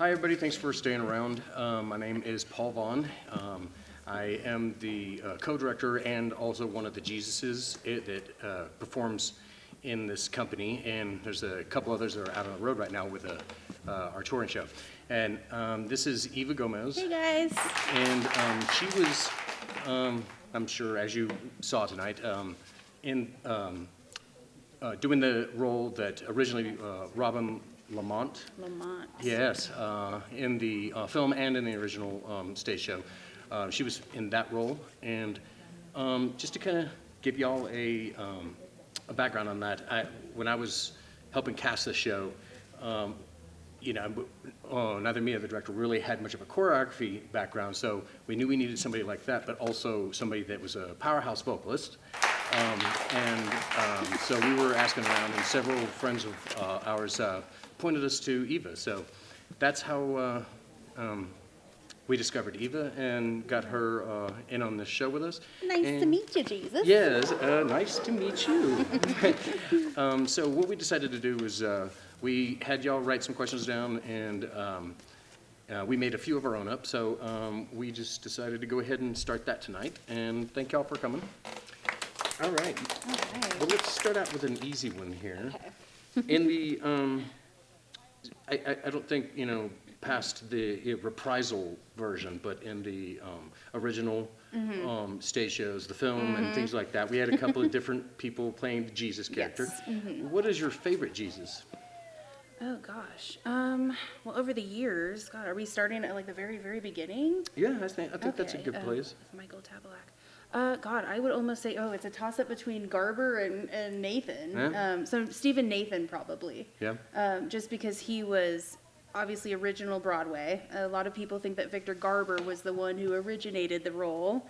Hi, everybody. Thanks for staying around. My name is Paul Vaughn. I am the co-director and also one of the Jesuses that performs in this company. And there's a couple others that are out on the road right now with our touring show. And this is Eva Gomez. Hey, guys. And she was, I'm sure, as you saw tonight, in doing the role that originally Robin Lamont. Yes, in the film and in the original stage show. She was in that role, and just to kind of give y'all a background on that, when I was helping cast the show, neither me or the director really had much of a choreography background, so we knew we needed somebody like that, but also somebody that was a powerhouse vocalist. So we were asking around, and several friends of ours pointed us to Eva. So that's how we discovered Eva and got her in on this show with us. Nice to meet you, Jesus. Yes, nice to meet you. So what we decided to do was we had y'all write some questions down, and we made a few of our own up. So we just decided to go ahead and start that tonight. And thank y'all for coming. All right. Well, let's start out with an easy one here. Okay. In the, I don't think, past the reprisal version, but in the original stage shows, the film and things like that, we had a couple of different people playing the Jesus character. Yes. What is your favorite Jesus? Oh, gosh. Well, over the years, God, are we starting at like the very, very beginning? Yeah, I think that's a good place. Michael Tabalak. God, I would almost say, it's a toss-up between Garber and Nathan. Yeah. So Stephen Nathan, probably. Yeah. Just because he was obviously original Broadway. A lot of people think that Victor Garber was the one who originated the role,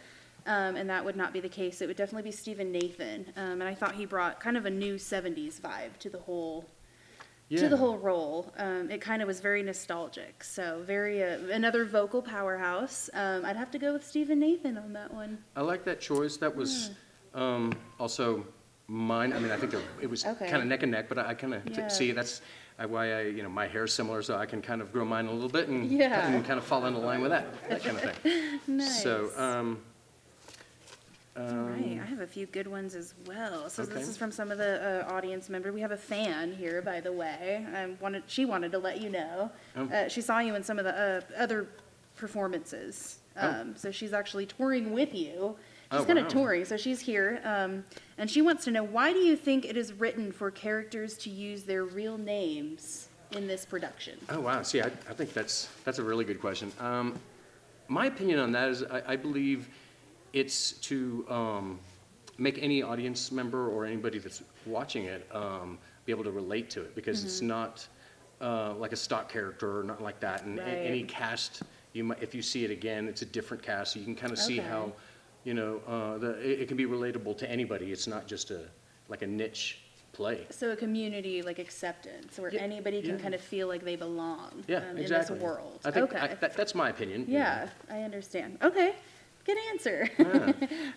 and that would not be the case. It would definitely be Stephen Nathan. And I thought he brought kind of a new 70s vibe to the whole role. It kind of was very nostalgic. So very another vocal powerhouse. I'd have to go with Stephen Nathan on that one. I like that choice. That was also mine. I mean, I think it was kind of neck and neck, but I kind of see that's why my hair's similar, so I can kind of grow mine a little bit and kind of fall into line with that kind of thing. Nice. So. All right, I have a few good ones as well. So this is from some of the audience members. We have a fan here, by the way. She wanted to let you know. She saw you in some of the other performances. So she's actually touring with you. She's kind of touring, so she's here. And she wants to know, why do you think it is written for characters to use their real names in this production? Oh, wow. See, I think that's a really good question. My opinion on that is I believe it's to make any audience member or anybody that's watching it be able to relate to it, because it's not like a stock character or not like that. And any cast, if you see it again, it's a different cast. So you can kind of see how, it can be relatable to anybody. It's not just a niche play. So a community acceptance where anybody can kind of feel like they belong in this world. I think that's my opinion. Yeah, I understand. Okay. Good answer.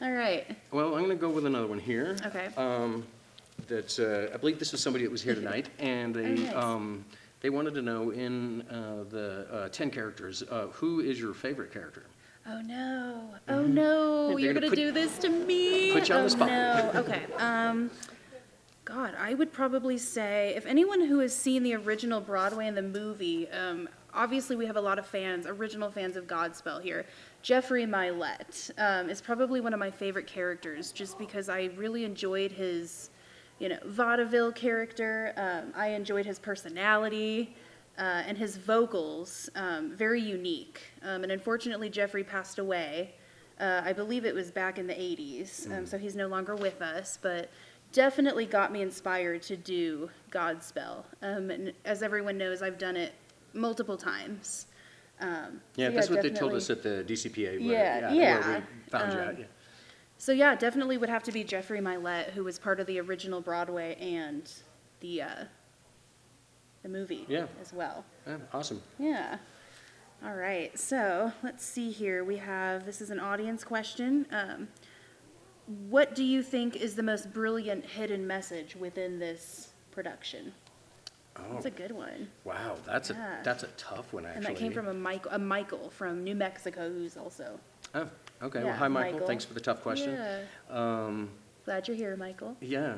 All right. Well, I'm going to go with another one here. Okay. I believe this was somebody that was here tonight, and they wanted to know in the 10 characters, who is your favorite character? Oh no! Oh no! You're going to do this to me? Put you on the spot. No. Okay. God, I would probably say, if anyone who has seen the original Broadway and the movie, obviously we have a lot of original fans of Godspell here. Jeffrey Milet is probably one of my favorite characters, just because I really enjoyed his, vaudeville character. I enjoyed his personality and his vocals, very unique. And unfortunately, Jeffrey passed away. I believe it was back in the 80s, so he's no longer with us, but definitely got me inspired to do Godspell. And as everyone knows, I've done it multiple times. That's what they told us at the DCPA. Where we found you at. Yeah. So definitely would have to be Jeffrey Milet, who was part of the original Broadway and the movie as well. Awesome. Yeah. All right. So let's see here. This is an audience question. What do you think is the most brilliant hidden message within this production? Oh, That's a good one. wow, Yeah. that's a tough one, actually. And that came from a Michael from New Mexico, who's also. Oh, okay. Yeah, Well, hi, Michael. Michael. Thanks for the tough question. Yeah. Glad you're here, Michael. Yeah.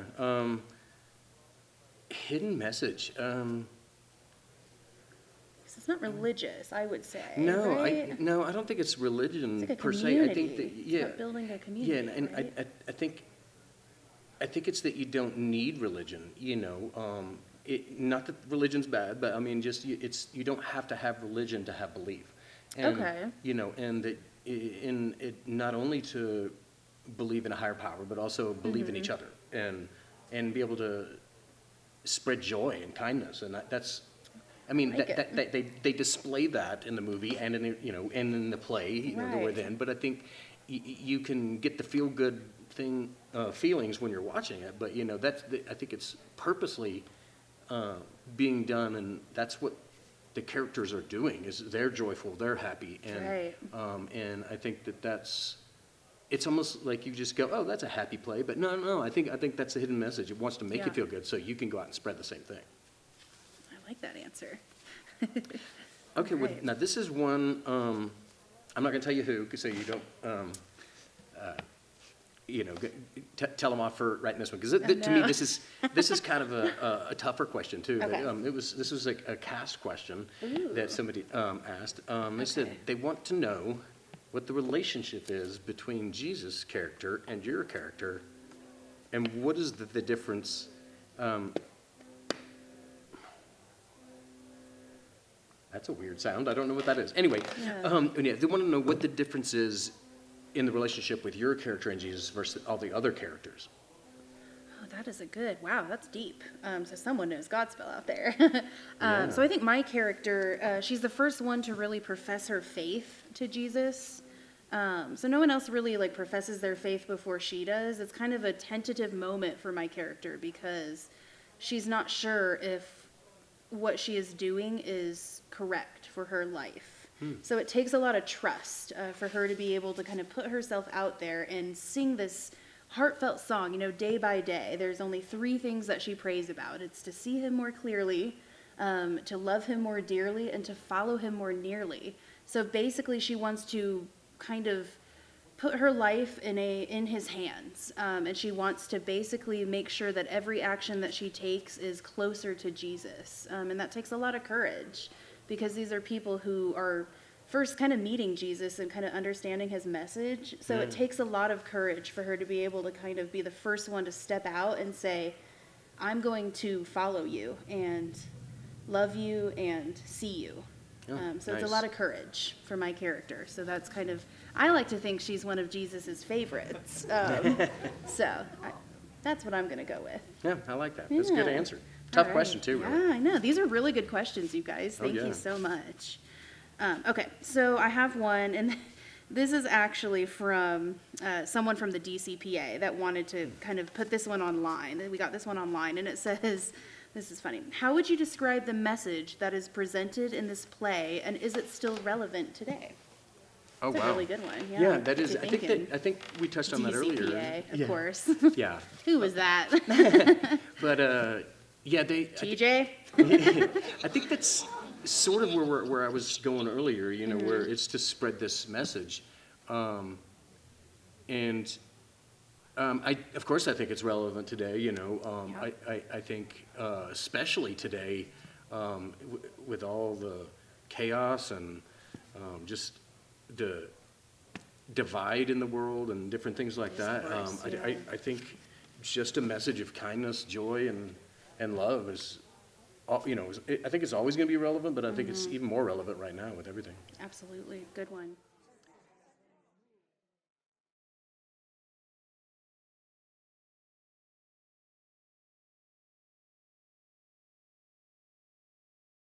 Hidden message. It's not religious, I would say. No, right? I don't think it's religion It's like a per se. community. I think that, It's yeah, about building a community. yeah, and right? I think it's that you don't need religion. Not that religion's bad, but I mean, just you don't have to have religion to have belief. And, Okay. And that in it not only to believe in a higher power, but also believe in each other and be able to spread joy and kindness, and that's. I mean, Like they display that in the movie and in and in the play that we're Right. in. But I think you can get the feel good feelings when you're watching it. But I think it's purposely being done, and that's what the characters are doing. Is they're joyful, they're happy, and Right. and I think it's almost like you just go, oh, that's a happy play. But no, I think that's a hidden message. It wants to make you Yeah. feel good, so you can go out and spread the same thing. I like that answer. Okay, well, Right. now this is one, I'm not going to tell you who, so you don't, tell them off for writing this one. Because to me, no. this is kind of a tougher question, too. Okay. This was a cast question Ooh. that somebody asked. They said Okay. they want to know what the relationship is between Jesus' character and your character, and what is the difference. That's a weird sound. I don't know what that is. Anyway, Yeah. they want to know what the difference is in the relationship with your character and Jesus versus all the other characters. Oh, that is wow, that's deep. So someone knows Godspell out there. Yeah. So I think my character, she's the first one to really profess her faith to Jesus. So no one else really professes their faith before she does. It's kind of a tentative moment for my character because she's not sure if what she is doing is correct for her life. So it takes a lot of trust for her to be able to kind of put herself out there and sing this heartfelt song, day by day. There's only 3 things that she prays about. It's to see him more clearly, to love him more dearly, and to follow him more nearly. So basically she wants to kind of put her life in his hands, and she wants to basically make sure that every action that she takes is closer to Jesus, and that takes a lot of courage because these are people who are first kind of meeting Jesus and kind of understanding his message. So it takes a lot of courage for her to be able to kind of be the first one to step out and say, I'm going to follow you and love you and see you. Oh, So it's a nice. lot of courage for my character. So that's kind of, I like to think she's one of Jesus's favorites. That's what I'm going to go with. Yeah, I like that. That's a good Yeah. answer. Tough All question, right. too, Yeah, really. I know. These are really good questions, you guys. Oh, Thank yeah. you so much. Okay, so I have one, and this is actually from someone from the DCPA that wanted to kind of put this one online. We got this one online, and it says, this is funny, how would you describe the message that is presented in this play, and is it still relevant today? Oh, That's wow. a really good one. Yeah, Yeah, that gets is, you I thinking. think we touched on that earlier. DCPA, of Yeah. course. Yeah. Who was that? But, yeah, TJ? I think that's sort of where I was going earlier, where it's to spread this message. Of course, I think it's relevant today, Yeah. I think especially today with all the chaos and just the divide in the world and different things like Yes, that. of course, yeah. I think just a message of kindness, joy, and love is, I think it's always going to be relevant, but I think it's even more relevant right now with everything. Absolutely. Good one.